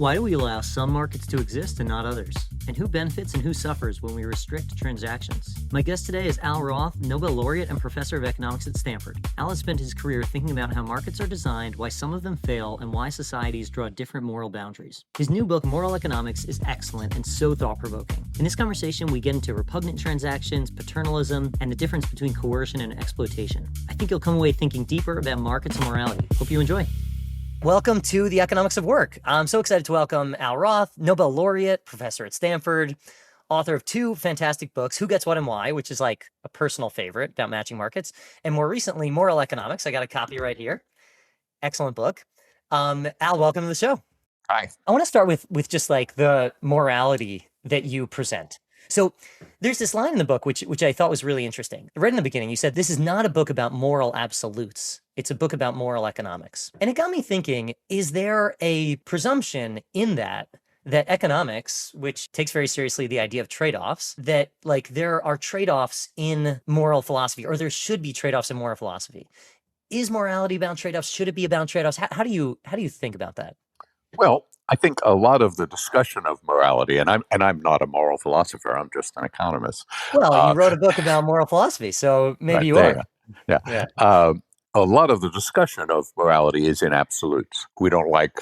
Why do we allow some markets to exist and not others? And who benefits and who suffers when we restrict transactions? My guest today is Al Roth, Nobel laureate and professor of economics at Stanford. Al has spent his career thinking about how markets are designed, why some of them fail, and why societies draw different moral boundaries. His new book, Moral Economics, is excellent and so thought-provoking. In this conversation, we get into repugnant transactions, paternalism, and the difference between coercion and exploitation. I think you'll come away thinking deeper about markets and morality. Hope you enjoy. Welcome to the Economics of Work. I'm so excited to welcome Al Roth, Nobel laureate, professor at Stanford, author of two fantastic books, Who Gets What and Why, which is like a personal favorite about matching markets, and more recently, Moral Economics. I got a copy right here. Excellent book. Al, welcome to the show. Hi. I want to start with just like the morality that you present. So there's this line in the book, which I thought was really interesting. Right in the beginning, you said, this is not a book about moral absolutes. It's a book about moral economics. And it got me thinking, is there a presumption in that economics, which takes very seriously the idea of trade-offs, that like there are trade-offs in moral philosophy, or there should be trade-offs in moral philosophy? Is morality about trade-offs? Should it be about trade-offs? How do you think about that? Well, I think a lot of the discussion of morality, and I'm not a moral philosopher. I'm just an economist. Well, you wrote a book about moral philosophy, so maybe Right you there. are. Yeah. A lot of the discussion of morality is in absolutes. We don't like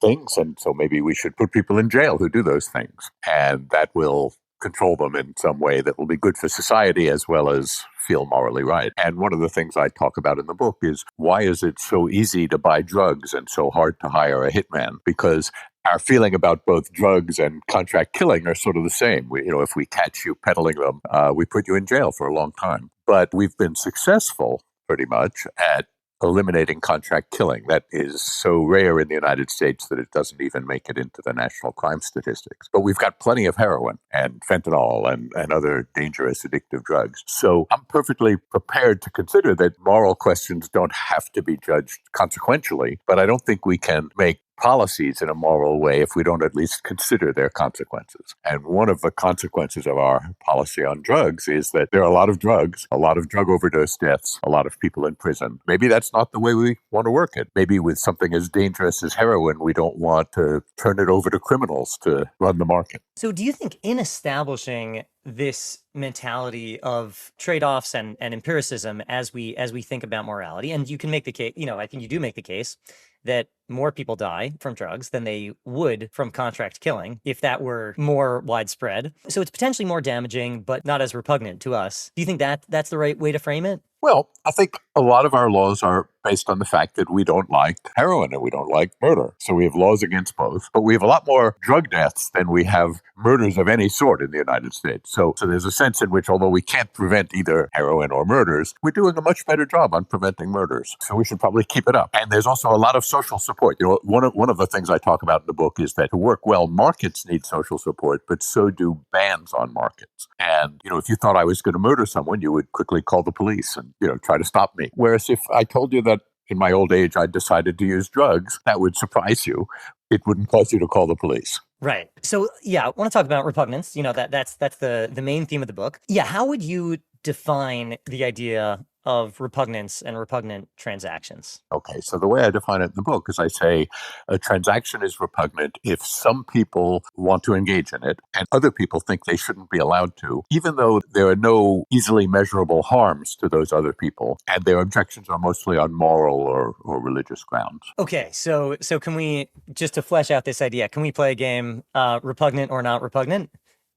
things, and so maybe we should put people in jail who do those things, and that will control them in some way that will be good for society as well as feel morally right. And one of the things I talk about in the book is, why is it so easy to buy drugs and so hard to hire a hitman? Because our feeling about both drugs and contract killing are sort of the same. If we catch you peddling them, we put you in jail for a long time. But we've been successful pretty much at eliminating contract killing. That is so rare in the United States that it doesn't even make it into the national crime statistics. But we've got plenty of heroin and fentanyl and other dangerous addictive drugs. So I'm perfectly prepared to consider that moral questions don't have to be judged consequentially, but I don't think we can make policies in a moral way if we don't at least consider their consequences. And one of the consequences of our policy on drugs is that there are a lot of drugs, a lot of drug overdose deaths, a lot of people in prison. Maybe that's not the way we want to work it. Maybe with something as dangerous as heroin, we don't want to turn it over to criminals to run the market. So do you think in establishing this mentality of trade-offs and empiricism as we think about morality, and you can make the case, I think you do make the case that more people die from drugs than they would from contract killing if that were more widespread. So it's potentially more damaging, but not as repugnant to us. Do you think that that's the right way to frame it? Well, I think a lot of our laws are based on the fact that we don't like heroin and we don't like murder. So we have laws against both, but we have a lot more drug deaths than we have murders of any sort in the United States. So there's a sense in which, although we can't prevent either heroin or murders, we're doing a much better job on preventing murders. So we should probably keep it up. And there's also a lot of social support. One of the things I talk about in the book is that to work well, markets need social support, but so do bans on markets. And, if you thought I was going to murder someone, you would quickly call the police and, try to stop me. Whereas if I told you that in my old age I decided to use drugs, that would surprise you. It wouldn't cause you to call the police. Right. So, I want to talk about repugnance. That's the main theme of the book. Yeah. How would you define the idea of repugnance and repugnant transactions? Okay, so the way I define it in the book is I say a transaction is repugnant if some people want to engage in it and other people think they shouldn't be allowed to, even though there are no easily measurable harms to those other people, and their objections are mostly on moral or religious grounds. Okay, so can we, just to flesh out this idea, can we play a game, repugnant or not repugnant?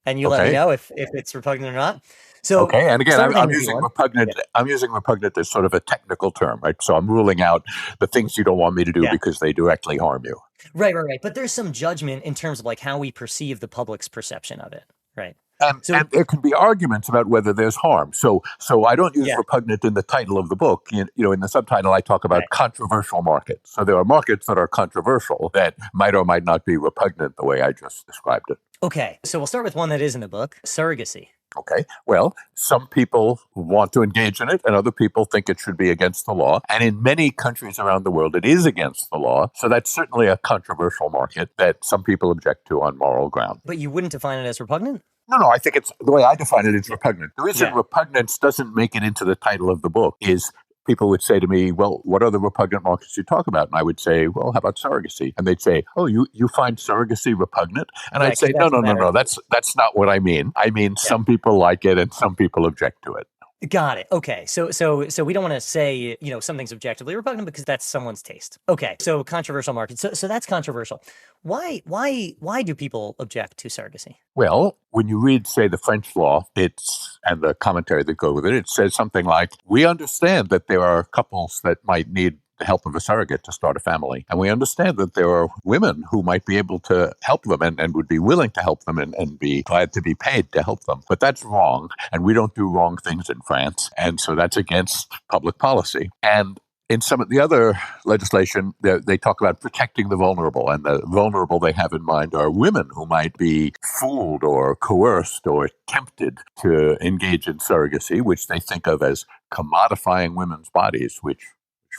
And you let me know if it's repugnant or not. So, okay, and again, I'm using repugnant. Yeah. I'm using repugnant as sort of a technical term, right? So I'm ruling out the things you don't want me to do because they directly harm you. Right. But there's some judgment in terms of like how we perceive the public's perception of it, right? And there can be arguments about whether there's harm. So I don't use repugnant in the title of the book. In the subtitle, I talk about controversial markets. So there are markets that are controversial that might or might not be repugnant the way I just described it. Okay, so we'll start with one that is in the book, surrogacy. Okay, well, some people want to engage in it and other people think it should be against the law. And in many countries around the world, it is against the law. So that's certainly a controversial market that some people object to on moral ground. But you wouldn't define it as repugnant? No, I think it's the way I define it is repugnant. The reason repugnance doesn't make it into the title of the book is people would say to me, well, what are the repugnant markets you talk about? And I would say, well, how about surrogacy? And they'd say, oh, you find surrogacy repugnant? And Right, I'd because say, no, that's no, a no, matter. no, that's not what I mean. I mean, Yeah. some people like it and some people object to it. Got it. Okay. So we don't want to say, something's objectively repugnant because that's someone's taste. Okay. So controversial market. So that's controversial. Why do people object to surrogacy? Well, when you read, say, the French law, and the commentary that go with it, it says something like, we understand that there are couples that might need the help of a surrogate to start a family. And we understand that there are women who might be able to help them and would be willing to help them and be glad to be paid to help them. But that's wrong. And we don't do wrong things in France. And so that's against public policy. And in some of the other legislation, they talk about protecting the vulnerable, and the vulnerable they have in mind are women who might be fooled or coerced or tempted to engage in surrogacy, which they think of as commodifying women's bodies, which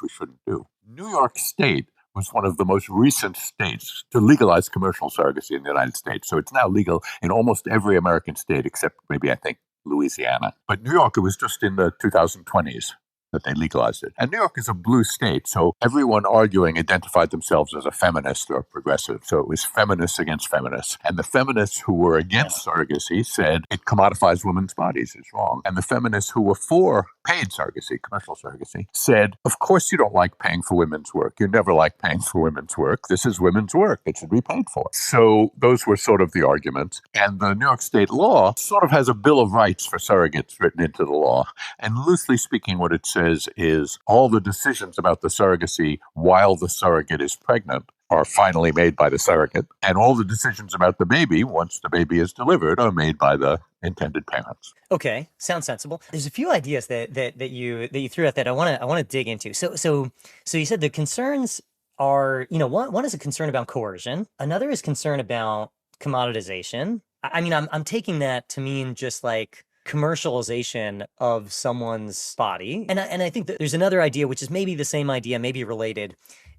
we shouldn't do. New York State was one of the most recent states to legalize commercial surrogacy in the United States. So it's now legal in almost every American state except maybe, I think, Louisiana. But New York, it was just in the 2020s that they legalized it. And New York is a blue state, so everyone arguing identified themselves as a feminist or a progressive. So it was feminists against feminists. And the feminists who were against surrogacy said it commodifies women's bodies, it's wrong. And the feminists who were for paid surrogacy, commercial surrogacy, said, of course you don't like paying for women's work. You never like paying for women's work. This is women's work. It should be paid for. So those were sort of the arguments. And the New York State law sort of has a Bill of Rights for surrogates written into the law. And loosely speaking, what it says is all the decisions about the surrogacy while the surrogate is pregnant are finally made by the surrogate, and all the decisions about the baby once the baby is delivered are made by the intended parents. Okay, sounds sensible. There's a few ideas that you threw out that I want to dig into. So you said the concerns are, one is a concern about coercion, another is concern about commoditization. I mean, I'm taking that to mean just like commercialization of someone's body. And I think that there's another idea, which is maybe the same idea, maybe related,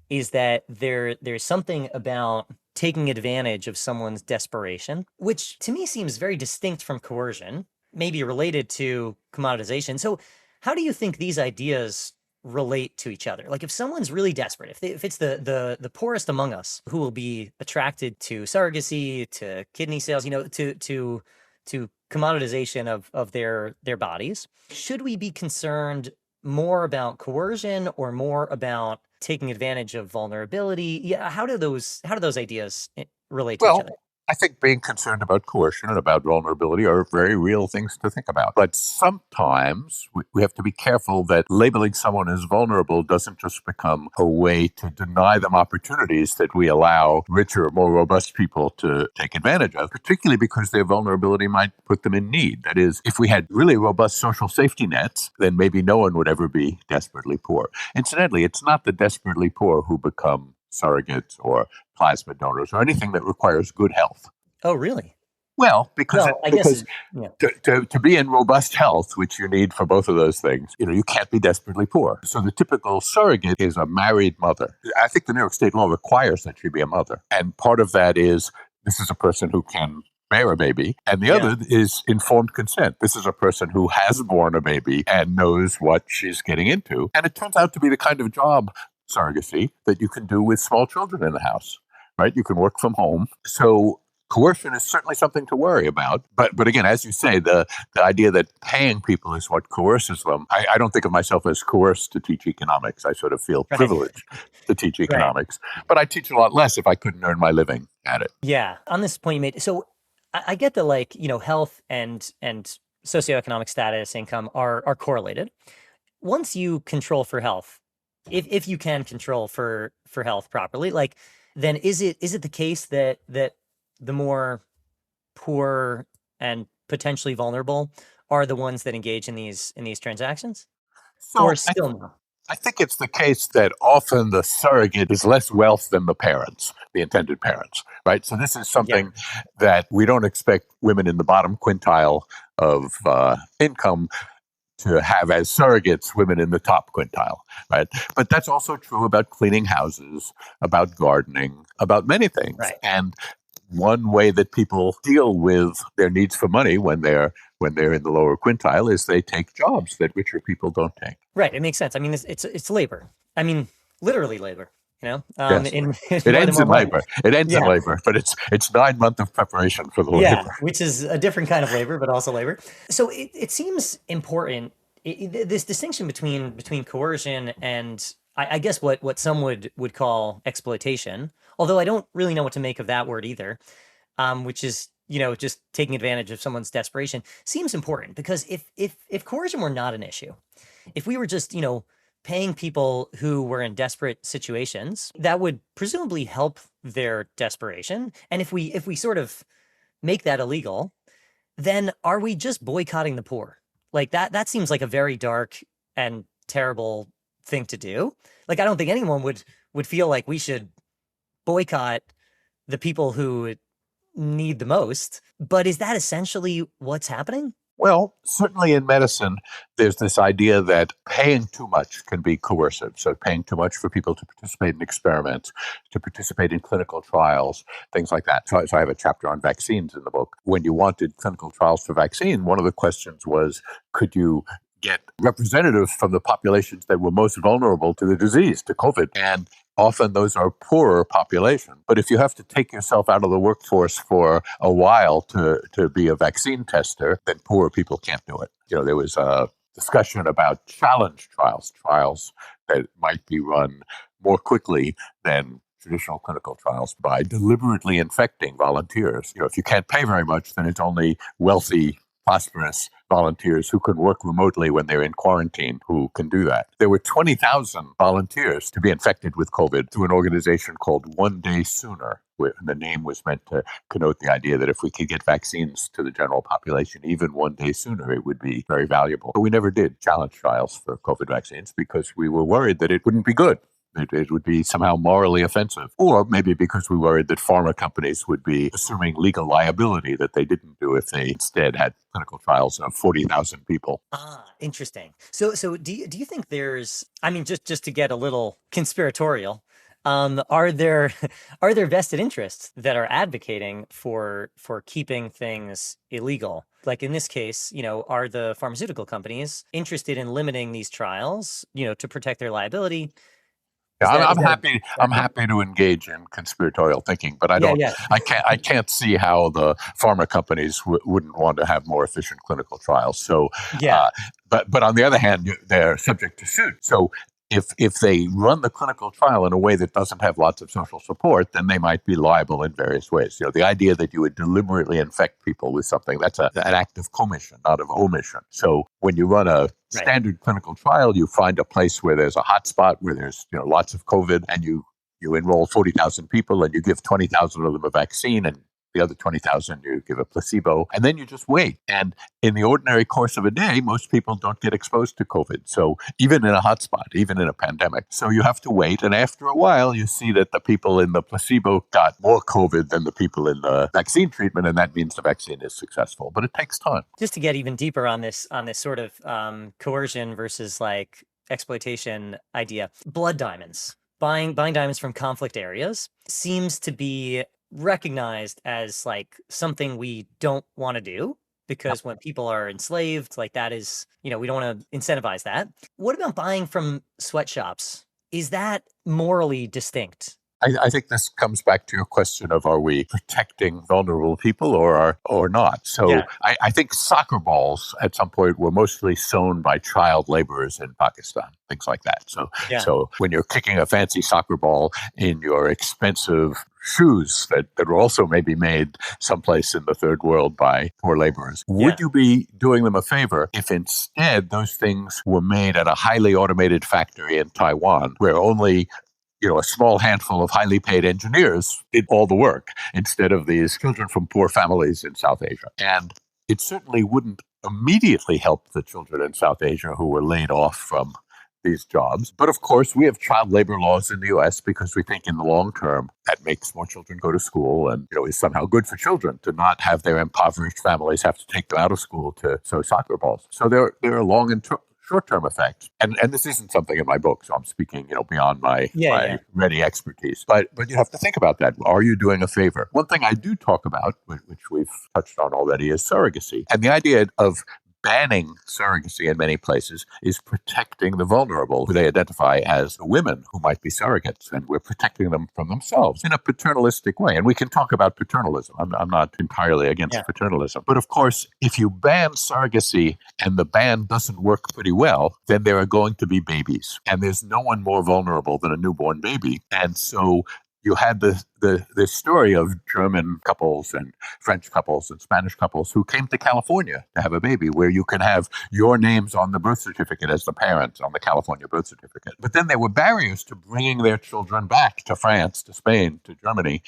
is that there's something about taking advantage of someone's desperation, which to me seems very distinct from coercion, maybe related to commoditization. So how do you think these ideas relate to each other? Like if someone's really desperate, if it's the poorest among us who will be attracted to surrogacy, to kidney sales, to commoditization of their bodies, should we be concerned more about coercion or more about taking advantage of vulnerability? Yeah, how do those ideas relate to each other? I think being concerned about coercion and about vulnerability are very real things to think about. But sometimes we have to be careful that labeling someone as vulnerable doesn't just become a way to deny them opportunities that we allow richer, more robust people to take advantage of, particularly because their vulnerability might put them in need. That is, if we had really robust social safety nets, then maybe no one would ever be desperately poor. Incidentally, it's not the desperately poor who become surrogates or plasma donors or anything that requires good health. Oh, really? Well, because Yeah. to be in robust health, which you need for both of those things, you can't be desperately poor. So the typical surrogate is a married mother. I think the New York State law requires that she be a mother. And part of that is this is a person who can bear a baby. And the other is informed consent. This is a person who has born a baby and knows what she's getting into. And it turns out to be the kind of job, surrogacy, that you can do with small children in the house, right? You can work from home. So coercion is certainly something to worry about. But again, as you say, the idea that paying people is what coerces them, I don't think of myself as coerced to teach economics. I sort of feel privileged to teach economics. But I teach a lot less if I couldn't earn my living at it. Yeah. On this point you made, so I get that health and socioeconomic status, income are correlated. Once you control for health, if you can control for health properly, then is it the case that the more poor and potentially vulnerable are the ones that engage in these transactions? So or still no? I think it's the case that often the surrogate is less wealth than the parents, the intended parents, right? So this is something that we don't expect women in the bottom quintile of income to have as surrogates women in the top quintile, right? But that's also true about cleaning houses, about gardening, about many things. Right. And one way that people deal with their needs for money when they're in the lower quintile is they take jobs that richer people don't take. Right. It makes sense. I mean, it's labor. I mean, literally labor. Yes. In It more than ends one in way. labor. It ends in Yeah. labor, but it's 9 months of preparation for the Yeah, labor. which is a different kind of labor, but also labor. So it seems important this distinction between coercion and I guess what some would call exploitation. Although I don't really know what to make of that word either, which is just taking advantage of someone's desperation seems important because if coercion were not an issue, if we were just paying people who were in desperate situations, that would presumably help their desperation. And if we sort of make that illegal, then are we just boycotting the poor? Like that seems like a very dark and terrible thing to do. Like I don't think anyone would feel like we should boycott the people who need the most. But is that essentially what's happening? Well, certainly in medicine, there's this idea that paying too much can be coercive. So, paying too much for people to participate in experiments, to participate in clinical trials, things like that. So I have a chapter on vaccines in the book. When you wanted clinical trials for vaccine, one of the questions was could you get representatives from the populations that were most vulnerable to the disease, to COVID? And often those are poorer populations. But if you have to take yourself out of the workforce for a while to be a vaccine tester, then poorer people can't do it. There was a discussion about challenge trials that might be run more quickly than traditional clinical trials by deliberately infecting volunteers. If you can't pay very much, then it's only wealthy, prosperous volunteers who can work remotely when they're in quarantine who can do that. There were 20,000 volunteers to be infected with COVID through an organization called One Day Sooner. The name was meant to connote the idea that if we could get vaccines to the general population even one day sooner, it would be very valuable. But we never did challenge trials for COVID vaccines because we were worried that it wouldn't be good. It would be somehow morally offensive. Or maybe because we worried that pharma companies would be assuming legal liability that they didn't do if they instead had clinical trials of 40,000 people. Ah, interesting. So do you think there's, I mean, just to get a little conspiratorial, are there are there vested interests that are advocating for keeping things illegal? Like in this case, are the pharmaceutical companies interested in limiting these trials, to protect their liability? Yeah, Is that I'm is that a happy. I'm factor? happy to engage in conspiratorial thinking, but I Yeah, don't. yeah, I can't. I can't see how the pharma companies wouldn't want to have more efficient clinical trials. So, yeah. uh, but on the other hand, they're subject to suit. So if they run the clinical trial in a way that doesn't have lots of social support, then they might be liable in various ways. The idea that you would deliberately infect people with something, that's an act of commission, not of omission. So when you run a Right. standard clinical trial, you find a place where there's a hot spot, where there's lots of COVID, and you enroll 40,000 people and you give 20,000 of them a vaccine, and the other 20,000 you give a placebo, and then you just wait. And in the ordinary course of a day, most people don't get exposed to COVID. So even in a hotspot, even in a pandemic. So you have to wait. And after a while, you see that the people in the placebo got more COVID than the people in the vaccine treatment. And that means the vaccine is successful. But it takes time. Just to get even deeper on this sort of coercion versus like exploitation idea, blood diamonds, buying diamonds from conflict areas seems to be recognized as like something we don't want to do because when people are enslaved, like that is, we don't want to incentivize that. What about buying from sweatshops? Is that morally distinct? I think this comes back to your question of are we protecting vulnerable people or not? So Yeah, I think soccer balls at some point were mostly sewn by child laborers in Pakistan, things like that. So yeah, so when you're kicking a fancy soccer ball in your expensive shoes that were also maybe made someplace in the third world by poor laborers, yeah. would you be doing them a favor if instead those things were made at a highly automated factory in Taiwan where only a small handful of highly paid engineers did all the work instead of these children from poor families in South Asia? And it certainly wouldn't immediately help the children in South Asia who were laid off from these jobs. But of course, we have child labor laws in the US because we think in the long term that makes more children go to school and is somehow good for children to not have their impoverished families have to take them out of school to sew soccer balls. So there are long and short-term effects. And this isn't something in my book, so I'm speaking, beyond Yeah, my yeah. ready expertise. But you have to think about that. Are you doing a favor? One thing I do talk about, which we've touched on already, is surrogacy. And the idea of banning surrogacy in many places is protecting the vulnerable, who they identify as the women who might be surrogates, and we're protecting them from themselves in a paternalistic way. And we can talk about paternalism. I'm not entirely against Yeah. paternalism. But of course, if you ban surrogacy and the ban doesn't work pretty well, then there are going to be babies. And there's no one more vulnerable than a newborn baby. And so you had the story of German couples and French couples and Spanish couples who came to California to have a baby, where you can have your names on the birth certificate as the parents on the California birth certificate. But then there were barriers to bringing their children back to France, to Spain, to Germany.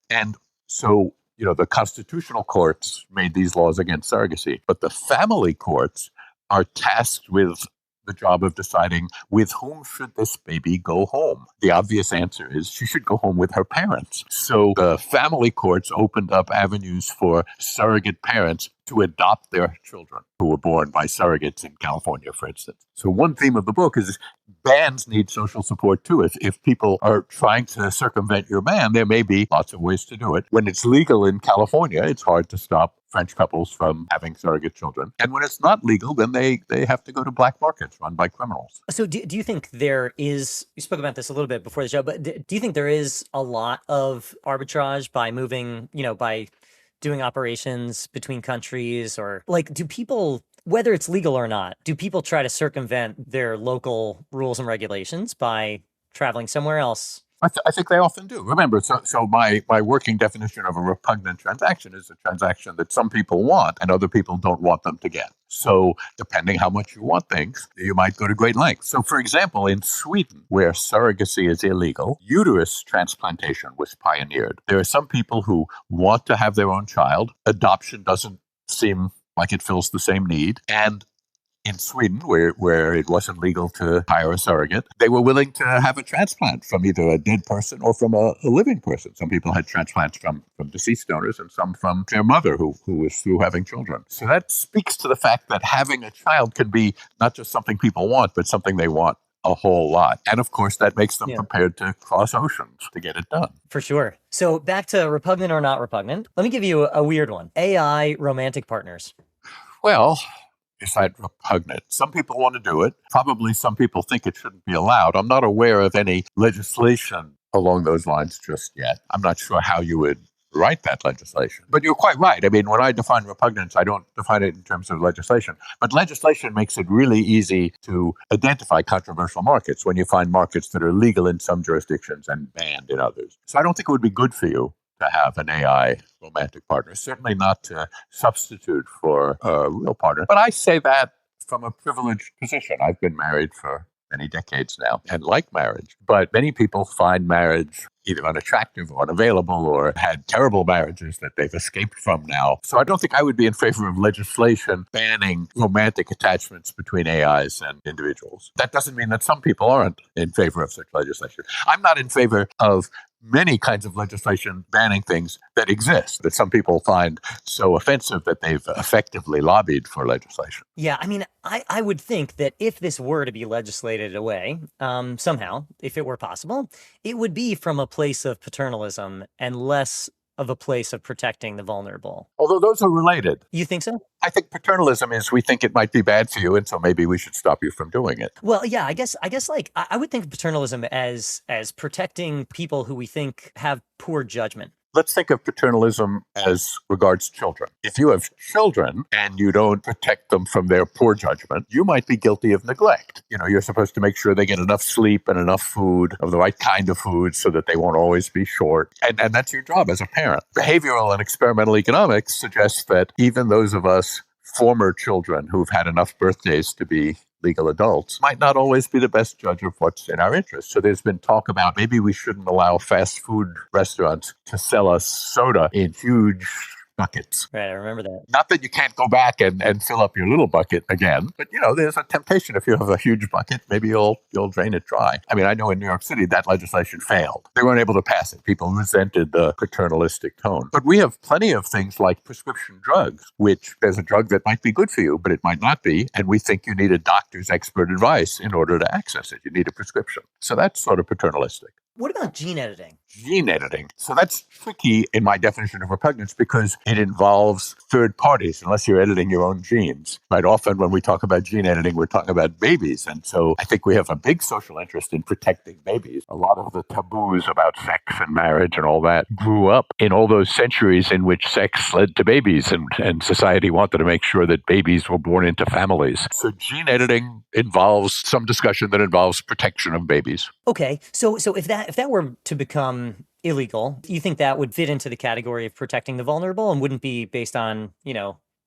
And so, the constitutional courts made these laws against surrogacy, but the family courts are tasked with the job of deciding with whom should this baby go home. The obvious answer is she should go home with her parents. So the family courts opened up avenues for surrogate parents to adopt their children who were born by surrogates in California, for instance. So one theme of the book is bans need social support too. If people are trying to circumvent your ban, there may be lots of ways to do it. When it's legal in California, it's hard to stop French couples from having surrogate children. And when it's not legal, then they have to go to black markets run by criminals. So do you think there is, you spoke about this a little bit before the show, but do you think there is a lot of arbitrage by moving, by doing operations between countries, or like, do people, whether it's legal or not, do people try to circumvent their local rules and regulations by traveling somewhere else? I think they often do. Remember, so my working definition of a repugnant transaction is a transaction that some people want and other people don't want them to get. So depending how much you want things, you might go to great lengths. So for example, in Sweden, where surrogacy is illegal, uterus transplantation was pioneered. There are some people who want to have their own child. Adoption doesn't seem like it fills the same need. And in Sweden, where it wasn't legal to hire a surrogate, they were willing to have a transplant from either a dead person or from a living person. Some people had transplants from deceased donors and some from their mother who was through having children. So that speaks to the fact that having a child can be not just something people want, but something they want a whole lot. And of course, that makes them prepared to cross oceans to get it done. For sure. So back to repugnant or not repugnant. Let me give you a weird one. AI romantic partners. Well, is that repugnant? Some people want to do it. Probably some people think it shouldn't be allowed. I'm not aware of any legislation along those lines just yet. I'm not sure how you would write that legislation. But you're quite right. I mean, when I define repugnance, I don't define it in terms of legislation. But legislation makes it really easy to identify controversial markets when you find markets that are legal in some jurisdictions and banned in others. So I don't think it would be good for you to have an AI romantic partner, certainly not to substitute for a real partner. But I say that from a privileged position. I've been married for many decades now and like marriage. But many people find marriage either unattractive or unavailable or had terrible marriages that they've escaped from now. So I don't think I would be in favor of legislation banning romantic attachments between AIs and individuals. That doesn't mean that some people aren't in favor of such legislation. I'm not in favor of many kinds of legislation banning things that exist that some people find so offensive that they've effectively lobbied for legislation. Yeah, I mean, I would think that if this were to be legislated away, somehow, if it were possible, it would be from a place of paternalism and less of a place of protecting the vulnerable. Although those are related. You think so? I think paternalism is we think it might be bad for you, and so maybe we should stop you from doing it. Well, yeah, I guess like I would think of paternalism as protecting people who we think have poor judgment. Let's think of paternalism as regards children. If you have children and you don't protect them from their poor judgment, you might be guilty of neglect. You're supposed to make sure they get enough sleep and enough food, of the right kind of food, so that they won't always be short. And that's your job as a parent. Behavioral and experimental economics suggests that even those of us former children who've had enough birthdays to be legal adults might not always be the best judge of what's in our interest. So there's been talk about maybe we shouldn't allow fast food restaurants to sell us soda in huge buckets. Right, I remember that. Not that you can't go back and fill up your little bucket again, but there's a temptation if you have a huge bucket, maybe you'll drain it dry. I mean, I know in New York City that legislation failed. They weren't able to pass it. People resented the paternalistic tone. But we have plenty of things like prescription drugs, which there's a drug that might be good for you, but it might not be, and we think you need a doctor's expert advice in order to access it. You need a prescription. So that's sort of paternalistic. What about gene editing? Gene editing. So that's tricky in my definition of repugnance because it involves third parties, unless you're editing your own genes. Right? Often when we talk about gene editing, we're talking about babies. And so I think we have a big social interest in protecting babies. A lot of the taboos about sex and marriage and all that grew up in all those centuries in which sex led to babies, and society wanted to make sure that babies were born into families. So gene editing involves some discussion that involves protection of babies. Okay, so if that were to become illegal, you think that would fit into the category of protecting the vulnerable and wouldn't be based on,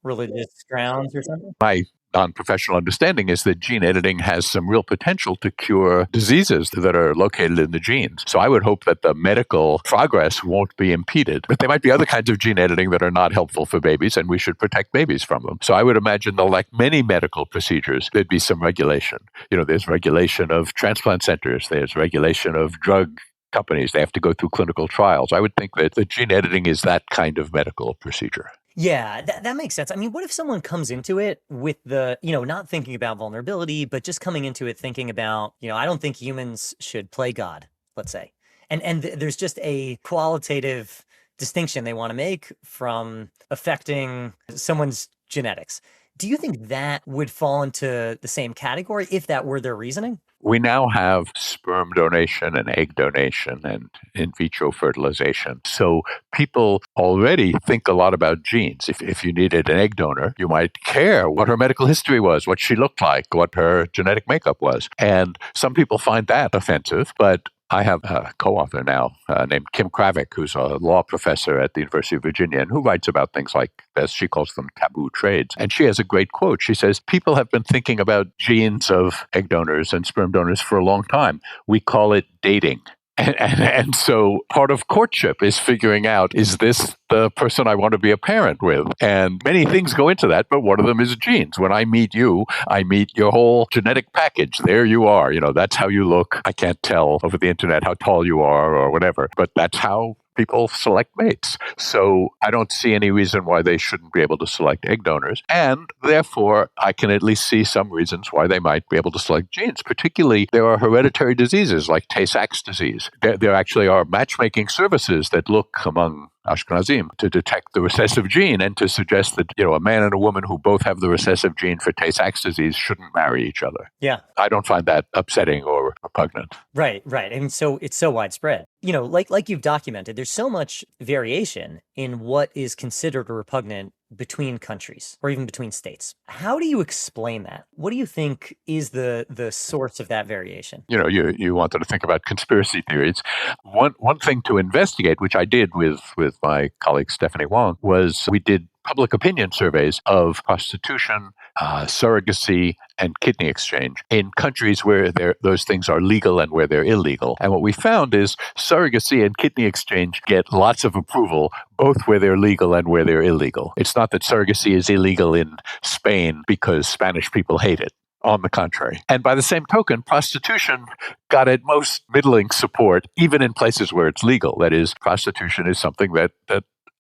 religious grounds or something? My non-professional understanding is that gene editing has some real potential to cure diseases that are located in the genes. So I would hope that the medical progress won't be impeded. But there might be other kinds of gene editing that are not helpful for babies, and we should protect babies from them. So I would imagine that, like many medical procedures, there'd be some regulation. There's regulation of transplant centers. There's regulation of drug companies. They have to go through clinical trials. I would think that the gene editing is that kind of medical procedure. Yeah, that makes sense. I mean, what if someone comes into it with the, not thinking about vulnerability, but just coming into it thinking about, I don't think humans should play God, let's say. And there's just a qualitative distinction they want to make from affecting someone's genetics. Do you think that would fall into the same category if that were their reasoning? We now have sperm donation and egg donation and in vitro fertilization. So people already think a lot about genes. If you needed an egg donor, you might care what her medical history was, what she looked like, what her genetic makeup was. And some people find that offensive, but I have a co-author now named Kim Kravick, who's a law professor at the University of Virginia and who writes about things like this. She calls them taboo trades. And she has a great quote. She says, people have been thinking about genes of egg donors and sperm donors for a long time. We call it dating. And so part of courtship is figuring out, is this the person I want to be a parent with? And many things go into that, but one of them is genes. When I meet you, I meet your whole genetic package. There you are. That's how you look. I can't tell over the internet how tall you are or whatever, but that's how people select mates. So I don't see any reason why they shouldn't be able to select egg donors. And therefore, I can at least see some reasons why they might be able to select genes. Particularly, there are hereditary diseases like Tay-Sachs disease. There actually are matchmaking services that look among Ashkenazim to detect the recessive gene and to suggest that, a man and a woman who both have the recessive gene for Tay-Sachs disease shouldn't marry each other. Yeah. I don't find that upsetting or repugnant. Right. And so it's so widespread. Like you've documented, there's so much variation in what is considered repugnant between countries or even between states. How do you explain that? What do you think is the source of that variation? You wanted to think about conspiracy theories. One thing to investigate, which I did with my colleague Stephanie Wong, was we did public opinion surveys of prostitution, surrogacy, and kidney exchange in countries where those things are legal and where they're illegal. And what we found is surrogacy and kidney exchange get lots of approval, both where they're legal and where they're illegal. It's not that surrogacy is illegal in Spain because Spanish people hate it. On the contrary. And by the same token, prostitution got at most middling support, even in places where it's legal. That is, prostitution is something that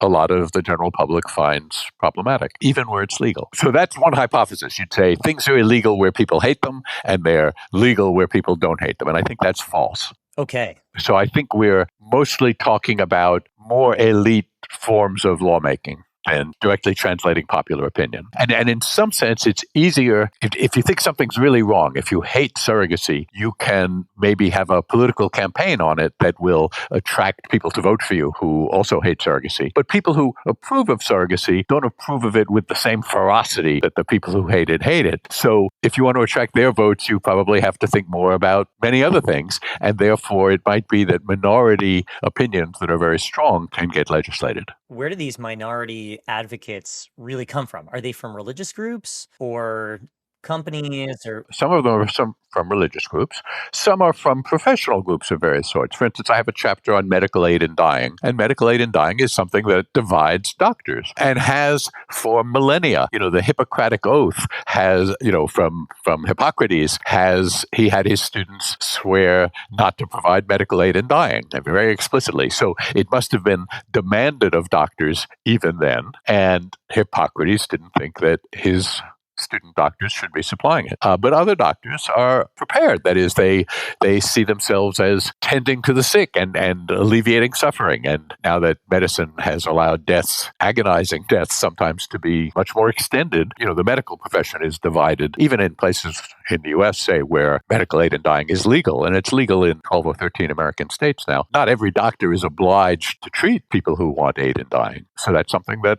a lot of the general public finds problematic, even where it's legal. So that's one hypothesis. You'd say things are illegal where people hate them, and they're legal where people don't hate them. And I think that's false. Okay. So I think we're mostly talking about more elite forms of lawmaking and directly translating popular opinion. And in some sense, it's easier if you think something's really wrong. If you hate surrogacy, you can maybe have a political campaign on it that will attract people to vote for you who also hate surrogacy. But people who approve of surrogacy don't approve of it with the same ferocity that the people who hate it. So if you want to attract their votes, you probably have to think more about many other things. And therefore, it might be that minority opinions that are very strong can get legislated. Where do these minority advocates really come from? Are they from religious groups or companies or? Some of them are from religious groups. Some are from professional groups of various sorts. For instance, I have a chapter on medical aid in dying, and medical aid in dying is something that divides doctors and has for millennia. The Hippocratic Oath has, from Hippocrates, he had his students swear not to provide medical aid in dying, very explicitly. So it must have been demanded of doctors even then, and Hippocrates didn't think that his student doctors should be supplying it. But other doctors are prepared. That is, they see themselves as tending to the sick and alleviating suffering. And now that medicine has allowed agonizing deaths sometimes to be much more extended, the medical profession is divided, even in places in the U.S., say, where medical aid in dying is legal. And it's legal in 12 or 13 American states now. Not every doctor is obliged to treat people who want aid in dying. So that's something that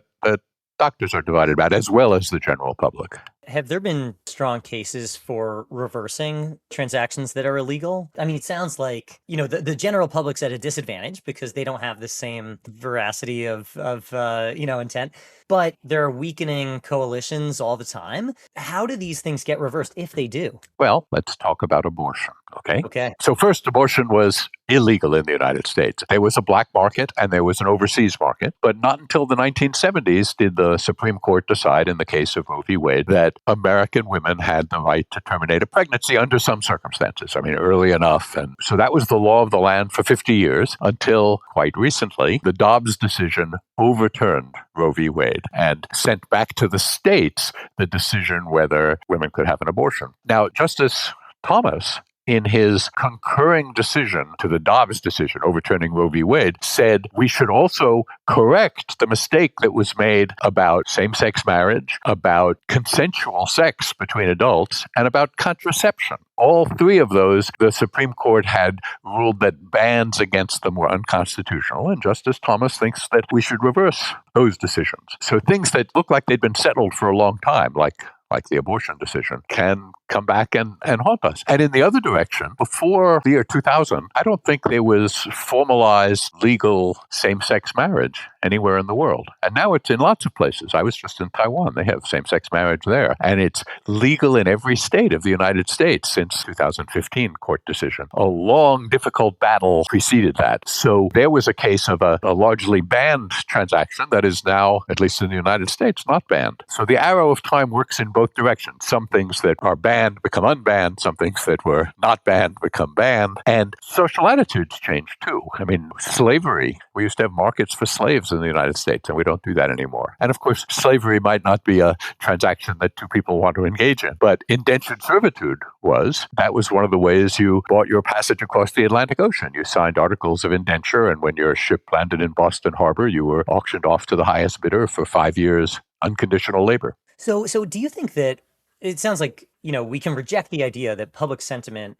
doctors are divided about, as well as the general public. Have there been strong cases for reversing transactions that are illegal? I mean, it sounds like, the general public's at a disadvantage because they don't have the same veracity of intent, but there are weakening coalitions all the time. How do these things get reversed if they do? Well, let's talk about abortion, okay? Okay. So first, abortion was illegal in the United States. There was a black market and there was an overseas market, but not until the 1970s did the Supreme Court decide in the case of Roe v. Wade that American women had the right to terminate a pregnancy under some circumstances. I mean, early enough. And so that was the law of the land for 50 years until quite recently, the Dobbs decision overturned Roe v. Wade and sent back to the states the decision whether women could have an abortion. Now, Justice Thomas, in his concurring decision to the Dobbs decision overturning Roe v. Wade, said we should also correct the mistake that was made about same-sex marriage, about consensual sex between adults, and about contraception. All three of those, the Supreme Court had ruled that bans against them were unconstitutional, and Justice Thomas thinks that we should reverse those decisions. So things that look like they'd been settled for a long time, like the abortion decision, can come back and haunt us. And in the other direction, before the year 2000, I don't think there was formalized legal same-sex marriage anywhere in the world. And now it's in lots of places. I was just in Taiwan. They have same-sex marriage there. And it's legal in every state of the United States since 2015 court decision. A long, difficult battle preceded that. So there was a case of a largely banned transaction that is now, at least in the United States, not banned. So the arrow of time works in both directions. Some things that are banned become unbanned, some things that were not banned become banned, and social attitudes change too. I mean, slavery, we used to have markets for slaves in the United States, and we don't do that anymore. And of course, slavery might not be a transaction that two people want to engage in, but indentured servitude was. That was one of the ways you bought your passage across the Atlantic Ocean. You signed articles of indenture, and when your ship landed in Boston Harbor, you were auctioned off to the highest bidder for 5 years unconditional labor. So do you think that it sounds like, we can reject the idea that public sentiment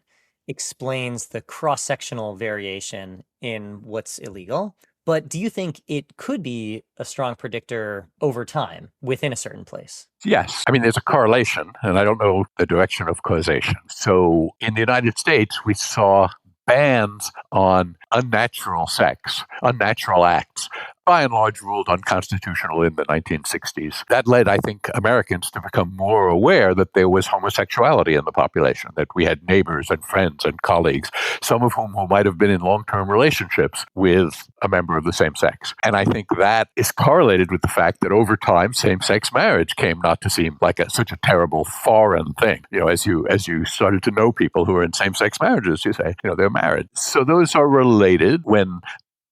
explains the cross-sectional variation in what's illegal, but do you think it could be a strong predictor over time within a certain place? Yes. I mean, there's a correlation, and I don't know the direction of causation. So in the United States, we saw bans on unnatural sex, unnatural acts, by and large ruled unconstitutional in the 1960s. That led, I think, Americans to become more aware that there was homosexuality in the population, that we had neighbors and friends and colleagues, some of whom who might have been in long-term relationships with a member of the same sex. And I think that is correlated with the fact that over time, same-sex marriage came not to seem like such a terrible foreign thing. As you started to know people who are in same-sex marriages, you say, they're married. So those are related. When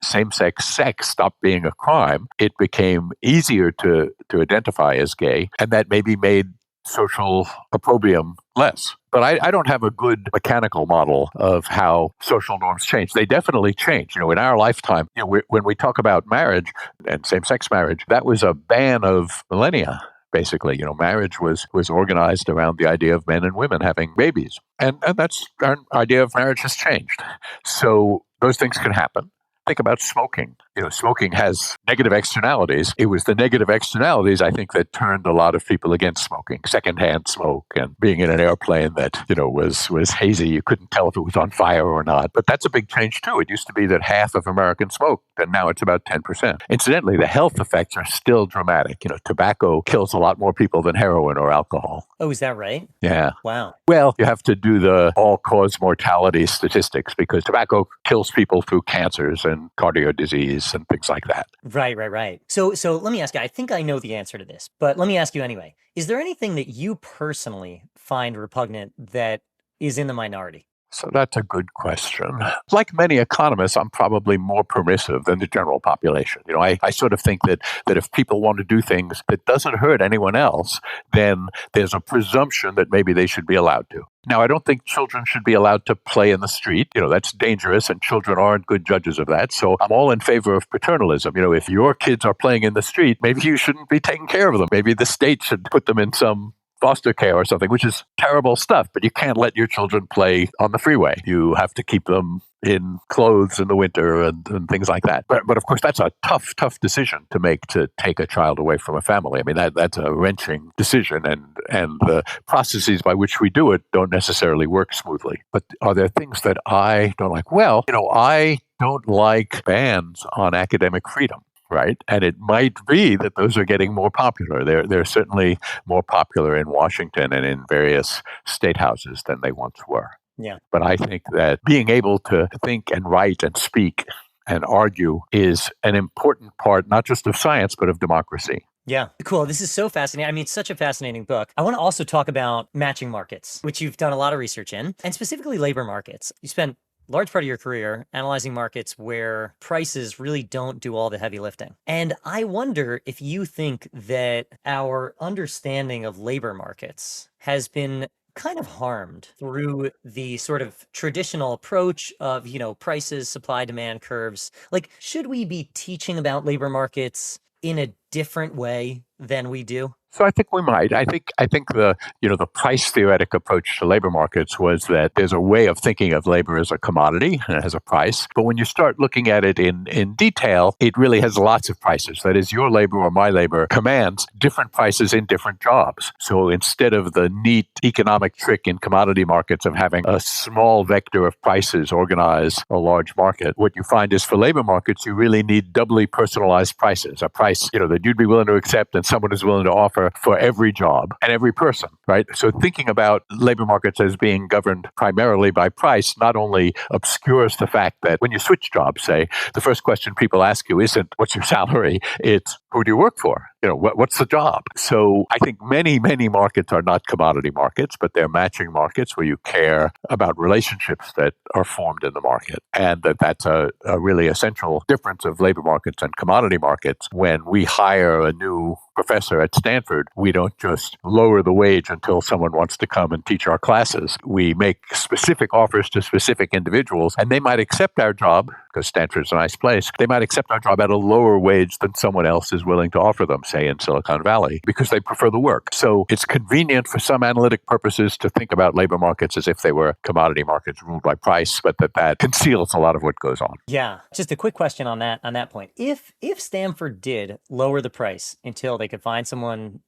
same-sex sex stopped being a crime, it became easier to identify as gay, and that maybe made social opprobrium less. But I don't have a good mechanical model of how social norms change. They definitely change. In our lifetime, when we talk about marriage and same-sex marriage, that was a ban of millennia. Basically, marriage was organized around the idea of men and women having babies. And that's our idea of marriage has changed. So those things can happen. Think about smoking. Smoking has negative externalities. It was the negative externalities, I think, that turned a lot of people against smoking. Secondhand smoke and being in an airplane that, was hazy. You couldn't tell if it was on fire or not. But that's a big change, too. It used to be that half of Americans smoked, and now it's about 10%. Incidentally, the health effects are still dramatic. Tobacco kills a lot more people than heroin or alcohol. Oh, is that right? Yeah. Wow. Well, you have to do the all-cause mortality statistics because tobacco kills people through cancers and cardio disease and things like that. Right. So let me ask you, I think I know the answer to this, but let me ask you anyway. Is there anything that you personally find repugnant that is in the minority? So that's a good question. Like many economists, I'm probably more permissive than the general population. I sort of think that if people want to do things that doesn't hurt anyone else, then there's a presumption that maybe they should be allowed to. Now, I don't think children should be allowed to play in the street. That's dangerous, and children aren't good judges of that. So I'm all in favor of paternalism. If your kids are playing in the street, maybe you shouldn't be taking care of them. Maybe the state should put them in some foster care or something, which is terrible stuff, but you can't let your children play on the freeway. You have to keep them in clothes in the winter and things like that. But of course, that's a tough decision to make, to take a child away from a family. I mean, that's a wrenching decision, and the processes by which we do it don't necessarily work smoothly. But are there things that I don't like? Well, I don't like bans on academic freedom. Right. And it might be that those are getting more popular. They're certainly more popular in Washington and in various state houses than they once were. Yeah. But I think that being able to think and write and speak and argue is an important part, not just of science, but of democracy. Yeah, cool. This is so fascinating. I mean, it's such a fascinating book. I want to also talk about matching markets, which you've done a lot of research in, and specifically labor markets. You spent large part of your career analyzing markets where prices really don't do all the heavy lifting. And I wonder if you think that our understanding of labor markets has been kind of harmed through the sort of traditional approach of, prices, supply, demand curves. Like, should we be teaching about labor markets in a different way than we do? So I think we might. I think the price theoretic approach to labor markets was that there's a way of thinking of labor as a commodity and it has a price. But when you start looking at it in detail, it really has lots of prices. That is, your labor or my labor commands different prices in different jobs. So instead of the neat economic trick in commodity markets of having a small vector of prices organize a large market, what you find is for labor markets, you really need doubly personalized prices, a price that you'd be willing to accept and someone is willing to offer for every job and every person, right? So thinking about labor markets as being governed primarily by price not only obscures the fact that when you switch jobs, say, the first question people ask you isn't, what's your salary? It's, who do you work for? What's the job? So I think many markets are not commodity markets, but they're matching markets where you care about relationships that are formed in the market. And that's a really essential difference of labor markets and commodity markets. When we hire a new professor at Stanford, we don't just lower the wage until someone wants to come and teach our classes. We make specific offers to specific individuals, and they might accept our job, because Stanford's a nice place. They might accept our job at a lower wage than someone else is willing to offer them, say in Silicon Valley, because they prefer the work. So it's convenient for some analytic purposes to think about labor markets as if they were commodity markets ruled by price, but that conceals a lot of what goes on. Yeah. Just a quick question on that point. If Stanford did lower the price until they could find someone,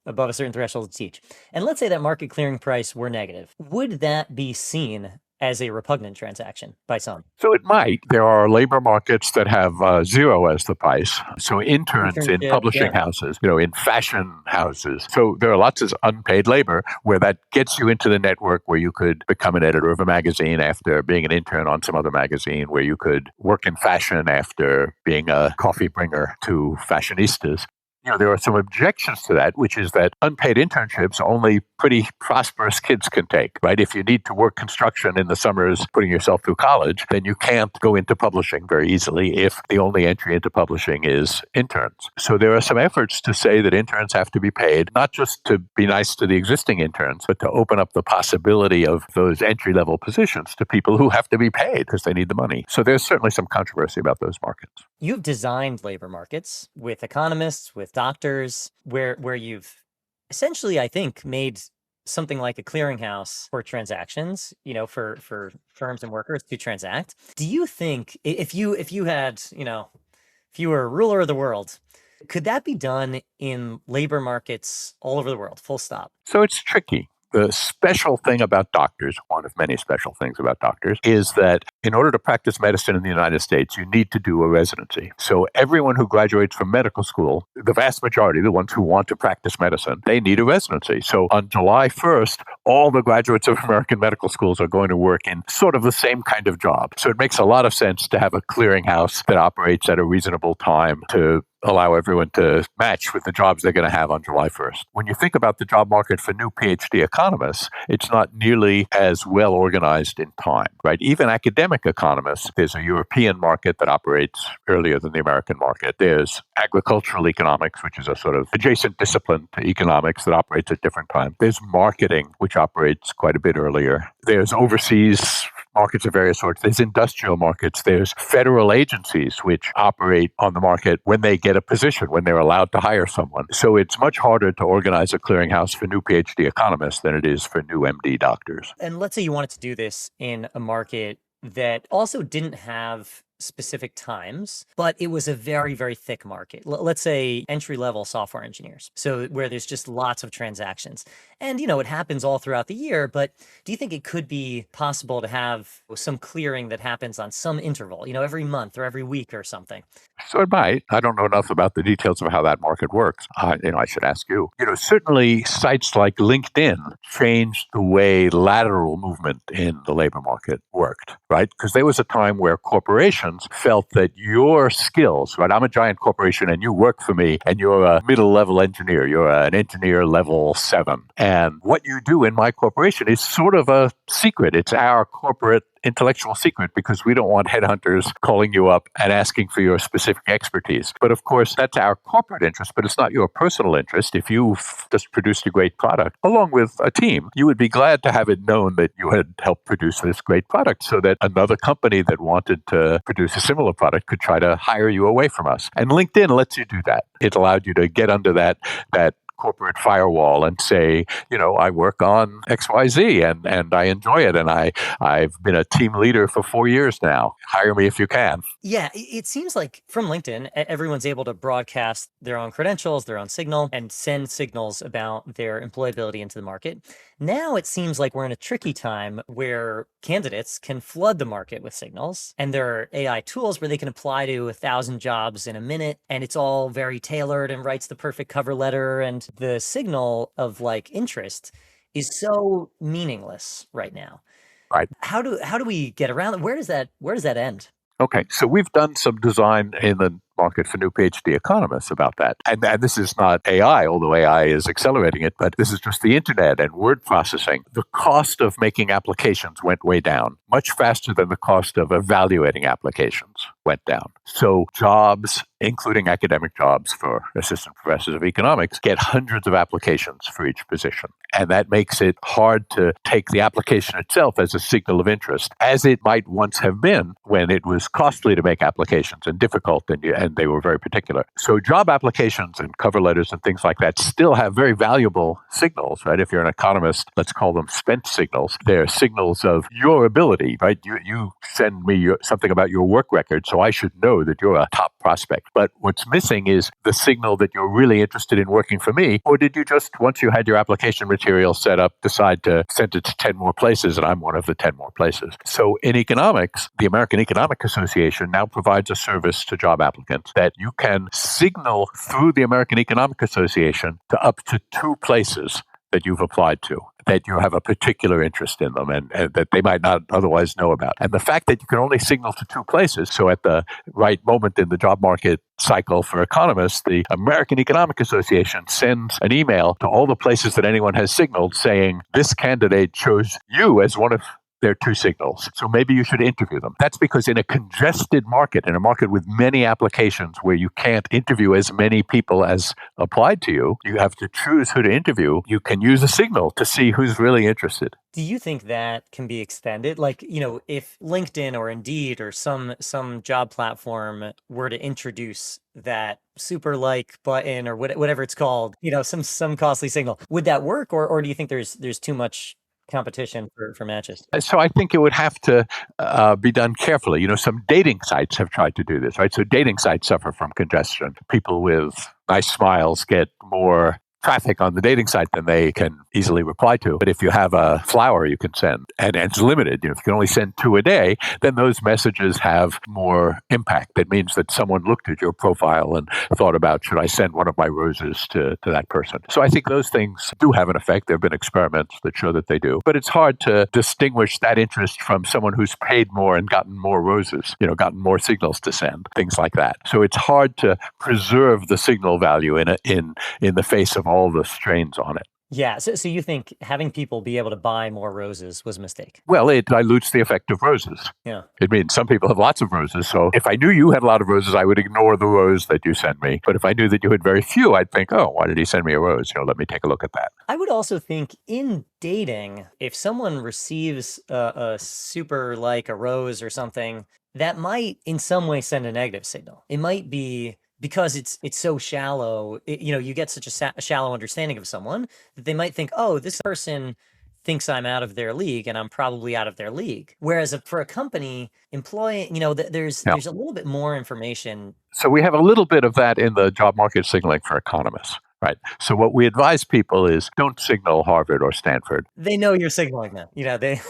above a certain threshold to teach, and let's say that market clearing price were negative, would that be seen as a repugnant transaction by some? So it might. There are labor markets that have zero as the price. So interns in publishing houses, in fashion houses. So there are lots of unpaid labor where that gets you into the network where you could become an editor of a magazine after being an intern on some other magazine, where you could work in fashion after being a coffee bringer to fashionistas. There are some objections to that, which is that unpaid internships only pretty prosperous kids can take, right? If you need to work construction in the summers putting yourself through college, then you can't go into publishing very easily if the only entry into publishing is interns. So there are some efforts to say that interns have to be paid, not just to be nice to the existing interns, but to open up the possibility of those entry-level positions to people who have to be paid because they need the money. So there's certainly some controversy about those markets. You've designed labor markets with economists, with doctors, where you've essentially, I think, made something like a clearinghouse for transactions, for firms and workers to transact. Do you think if you had, if you were ruler of the world, could that be done in labor markets all over the world? Full stop. So it's tricky. The special thing about doctors, one of many special things about doctors, is that in order to practice medicine in the United States, you need to do a residency. So everyone who graduates from medical school, the vast majority, the ones who want to practice medicine, they need a residency. So on July 1st, all the graduates of American medical schools are going to work in sort of the same kind of job. So it makes a lot of sense to have a clearinghouse that operates at a reasonable time to allow everyone to match with the jobs they're going to have on July 1st. When you think about the job market for new PhD economists, it's not nearly as well organized in time, right? Even academic economists, there's a European market that operates earlier than the American market. There's agricultural economics, which is a sort of adjacent discipline to economics that operates at different times. There's marketing, which operates quite a bit earlier. There's overseas markets of various sorts. There's industrial markets. There's federal agencies which operate on the market when they get a position, when they're allowed to hire someone. So it's much harder to organize a clearinghouse for new PhD economists than it is for new MD doctors. And let's say you wanted to do this in a market that also didn't have specific times, but it was a very, very thick market. Let's say entry-level software engineers. So where there's just lots of transactions. And, it happens all throughout the year, but do you think it could be possible to have some clearing that happens on some interval, every month or every week or something? So it might. I don't know enough about the details of how that market works. I should ask you. Certainly sites like LinkedIn changed the way lateral movement in the labor market worked, right? Because there was a time where corporations felt that your skills, right? I'm a giant corporation and you work for me and you're a middle level engineer. You're an engineer level 7. And what you do in my corporation is sort of a secret. It's our corporate intellectual secret because we don't want headhunters calling you up and asking for your specific expertise. But of course, that's our corporate interest, but it's not your personal interest. If you've just produced a great product along with a team, you would be glad to have it known that you had helped produce this great product so that another company that wanted to produce a similar product could try to hire you away from us. And LinkedIn lets you do that. It allowed you to get under that corporate firewall and say, I work on XYZ and I enjoy it. And I've been a team leader for 4 years now. Hire me if you can. Yeah, it seems like from LinkedIn, everyone's able to broadcast their own credentials, their own signal, and send signals about their employability into the market. Now it seems like we're in a tricky time where candidates can flood the market with signals, and there are AI tools where they can apply to 1,000 jobs in a minute, and it's all very tailored and writes the perfect cover letter, and the signal of interest is so meaningless right now. Right. How do we get around it? Where does that end? Okay, so we've done some design in the market for new PhD economists about that. And this is not AI, although AI is accelerating it, but this is just the internet and word processing. The cost of making applications went way down, much faster than the cost of evaluating applications went down. So jobs, including academic jobs for assistant professors of economics, get hundreds of applications for each position. And that makes it hard to take the application itself as a signal of interest, as it might once have been when it was costly to make applications and difficult and they were very particular. So job applications and cover letters and things like that still have very valuable signals, right? If you're an economist, let's call them spent signals. They're signals of your ability, right? You send me something about your work record, so I should know that you're a top prospect. But what's missing is the signal that you're really interested in working for me, or did you just, once you had your application material set up, decide to send it to 10 more places and I'm one of the 10 more places? So in economics, the American Economic Association now provides a service to job applicants that you can signal through the American Economic Association to up to 2 places that you've applied to, that you have a particular interest in them and that they might not otherwise know about. And the fact that you can only signal to 2 places, so at the right moment in the job market cycle for economists, the American Economic Association sends an email to all the places that anyone has signaled saying, this candidate chose you as one of their 2 signals. So maybe you should interview them. That's because in a congested market, in a market with many applications where you can't interview as many people as applied to you, you have to choose who to interview. You can use a signal to see who's really interested. Do you think that can be extended? If LinkedIn or Indeed or some job platform were to introduce that super like button or whatever it's called, some costly signal, would that work? Or do you think there's too much competition for matches. So I think it would have to be done carefully. Some dating sites have tried to do this, right? So dating sites suffer from congestion. People with nice smiles get more traffic on the dating site than they can easily reply to. But if you have a flower you can send, and it's limited, if you can only send 2 a day, then those messages have more impact. It means that someone looked at your profile and thought about, should I send one of my roses to that person? So I think those things do have an effect. There have been experiments that show that they do. But it's hard to distinguish that interest from someone who's paid more and gotten more roses, gotten more signals to send, things like that. So it's hard to preserve the signal value in the face of all the strains on it. Yeah. So you think having people be able to buy more roses was a mistake? Well, it dilutes the effect of roses. Yeah. It means some people have lots of roses. So if I knew you had a lot of roses, I would ignore the rose that you sent me. But if I knew that you had very few, I'd think, oh, why did he send me a rose? Let me take a look at that. I would also think in dating, if someone receives a super like a rose or something, that might in some way send a negative signal. It might be because it's so shallow, you get such a shallow understanding of someone that they might think, oh, this person thinks I'm out of their league and I'm probably out of their league. Whereas for a company, employing, there's a little bit more information. So we have a little bit of that in the job market signaling for economists. Right. So what we advise people is don't signal Harvard or Stanford. They know you're signaling them.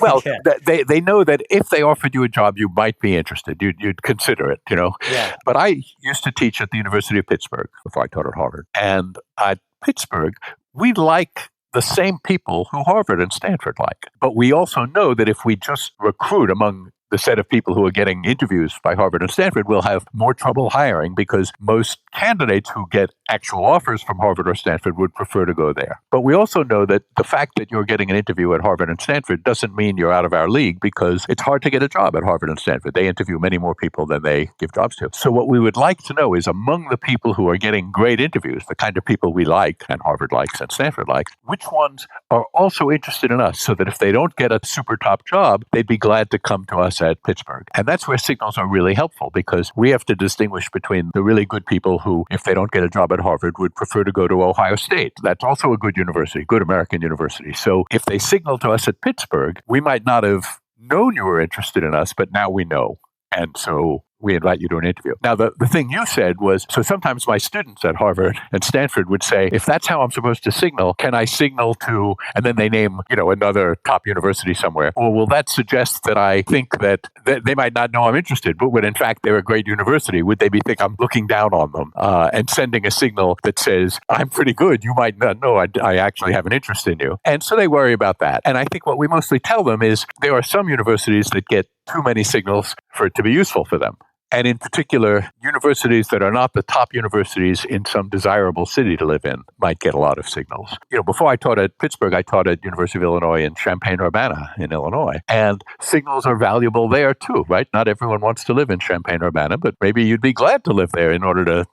Well, yeah. they know that if they offered you a job, you might be interested. You'd consider it, Yeah. But I used to teach at the University of Pittsburgh before I taught at Harvard. And at Pittsburgh, we like the same people who Harvard and Stanford like. But we also know that if we just recruit among the set of people who are getting interviews by Harvard and Stanford, will have more trouble hiring because most candidates who get actual offers from Harvard or Stanford would prefer to go there. But we also know that the fact that you're getting an interview at Harvard and Stanford doesn't mean you're out of our league, because it's hard to get a job at Harvard and Stanford. They interview many more people than they give jobs to. So what we would like to know is, among the people who are getting great interviews, the kind of people we like and Harvard likes and Stanford likes, which ones are also interested in us, so that if they don't get a super top job, they'd be glad to come to us at Pittsburgh. And that's where signals are really helpful, because we have to distinguish between the really good people who, if they don't get a job at Harvard, would prefer to go to Ohio State. That's also a good university, good American university. So if they signal to us at Pittsburgh, we might not have known you were interested in us, but now we know. And so we invite you to an interview. Now, the thing you said was, so sometimes my students at Harvard and Stanford would say, if that's how I'm supposed to signal, can I signal to, and then they name, another top university somewhere. Or will that suggest that I think that they might not know I'm interested, but when in fact they're a great university? Would they think I'm looking down on them and sending a signal that says, I'm pretty good, you might not know I actually have an interest in you? And so they worry about that. And I think what we mostly tell them is there are some universities that get too many signals for it to be useful for them. And in particular, universities that are not the top universities in some desirable city to live in might get a lot of signals. Before I taught at Pittsburgh, I taught at University of Illinois in Champaign-Urbana in Illinois. And signals are valuable there too, right? Not everyone wants to live in Champaign-Urbana, but maybe you'd be glad to live there in order to,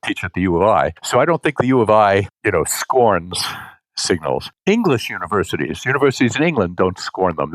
teach at the U of I. So I don't think the U of I, scorns signals. English universities in England don't scorn them.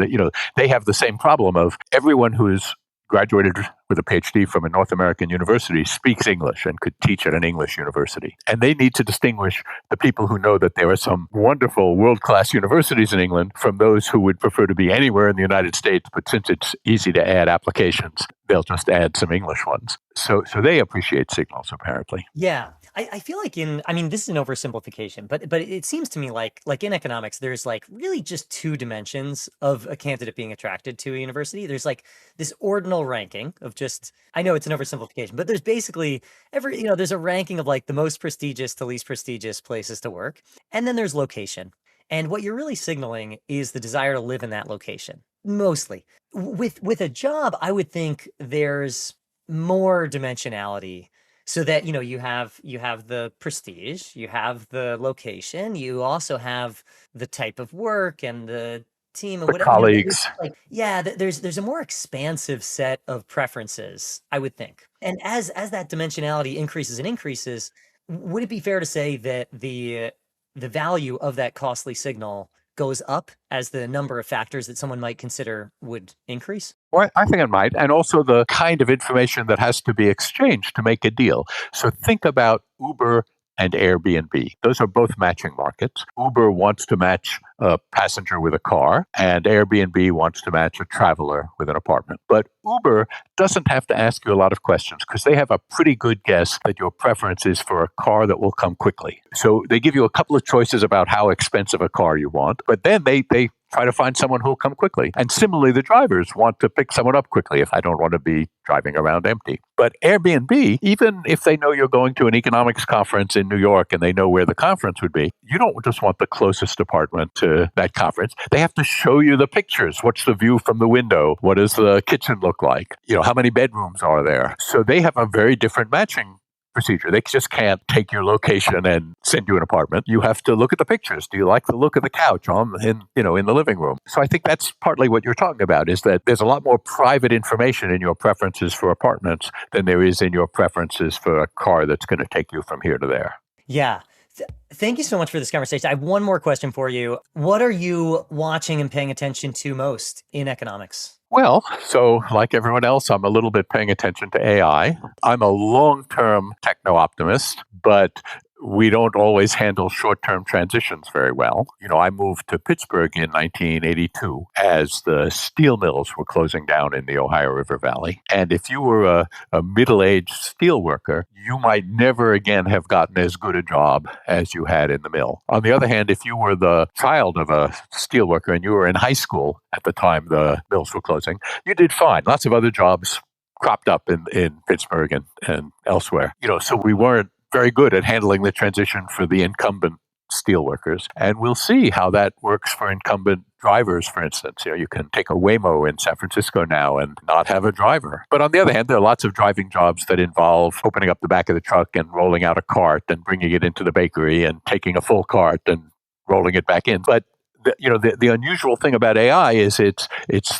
They have the same problem of everyone who's graduated with a PhD from a North American university speaks English and could teach at an English university. And they need to distinguish the people who know that there are some wonderful world-class universities in England from those who would prefer to be anywhere in the United States, but since it's easy to add applications, they'll just add some English ones. So they appreciate signals, apparently. Yeah. I feel like this is an oversimplification, but it seems to me like in economics, there's like really just two dimensions of a candidate being attracted to a university. There's like this ordinal ranking of just, I know it's an oversimplification, but there's basically there's a ranking of like the most prestigious to least prestigious places to work. And then there's location. And what you're really signaling is the desire to live in that location, mostly. With a job, I would think there's more dimensionality. So that, you have the prestige, you have the location, you also have the type of work and the team and whatever. Colleagues. There's a more expansive set of preferences, I would think. And as that dimensionality increases and increases, would it be fair to say that the value of that costly signal goes up as the number of factors that someone might consider would increase? Well, I think it might. And also the kind of information that has to be exchanged to make a deal. So think about Uber and Airbnb. Those are both matching markets. Uber wants to match a passenger with a car, and Airbnb wants to match a traveler with an apartment. But Uber doesn't have to ask you a lot of questions because they have a pretty good guess that your preference is for a car that will come quickly. So they give you a couple of choices about how expensive a car you want, but then they try to find someone who will come quickly. And similarly, the drivers want to pick someone up quickly if I don't want to be driving around empty. But Airbnb, even if they know you're going to an economics conference in New York and they know where the conference would be, you don't just want the closest apartment to that conference. They have to show you the pictures. What's the view from the window? What does the kitchen look like? How many bedrooms are there? So they have a very different matching procedure. They just can't take your location and send you an apartment. You have to look at the pictures. Do you like the look of the couch in the living room? So I think that's partly what you're talking about, is that there's a lot more private information in your preferences for apartments than there is in your preferences for a car that's going to take you from here to there. Yeah. Thank you so much for this conversation. I have one more question for you. What are you watching and paying attention to most in economics? Well, so like everyone else, I'm a little bit paying attention to AI. I'm a long-term techno-optimist, but we don't always handle short-term transitions very well. I moved to Pittsburgh in 1982 as the steel mills were closing down in the Ohio River Valley. And if you were a middle-aged steel worker, you might never again have gotten as good a job as you had in the mill. On the other hand, if you were the child of a steel worker and you were in high school at the time the mills were closing, you did fine. Lots of other jobs cropped up in Pittsburgh and elsewhere. So we weren't very good at handling the transition for the incumbent steelworkers. And we'll see how that works for incumbent drivers, for instance. You can take a Waymo in San Francisco now and not have a driver. But on the other hand, there are lots of driving jobs that involve opening up the back of the truck and rolling out a cart and bringing it into the bakery and taking a full cart and rolling it back in. But the unusual thing about AI is it's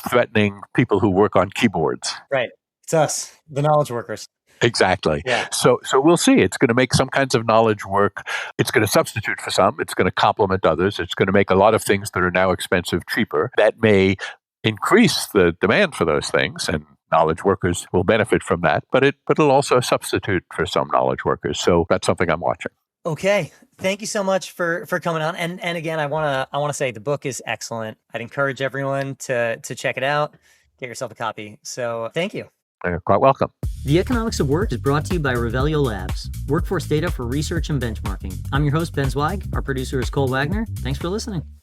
threatening people who work on keyboards. Right. It's us, the knowledge workers. Exactly. Yeah. So we'll see. It's going to make some kinds of knowledge work. It's going to substitute for some. It's going to complement others. It's going to make a lot of things that are now expensive cheaper. That may increase the demand for those things, and knowledge workers will benefit from that. But it'll also substitute for some knowledge workers. So that's something I'm watching. Okay. Thank you so much for coming on. And again, I want to say the book is excellent. I'd encourage everyone to check it out. Get yourself a copy. So thank you. You're quite welcome. The Economics of Work is brought to you by Revelio Labs, workforce data for research and benchmarking. I'm your host, Ben Zweig. Our producer is Cole Wagner. Thanks for listening.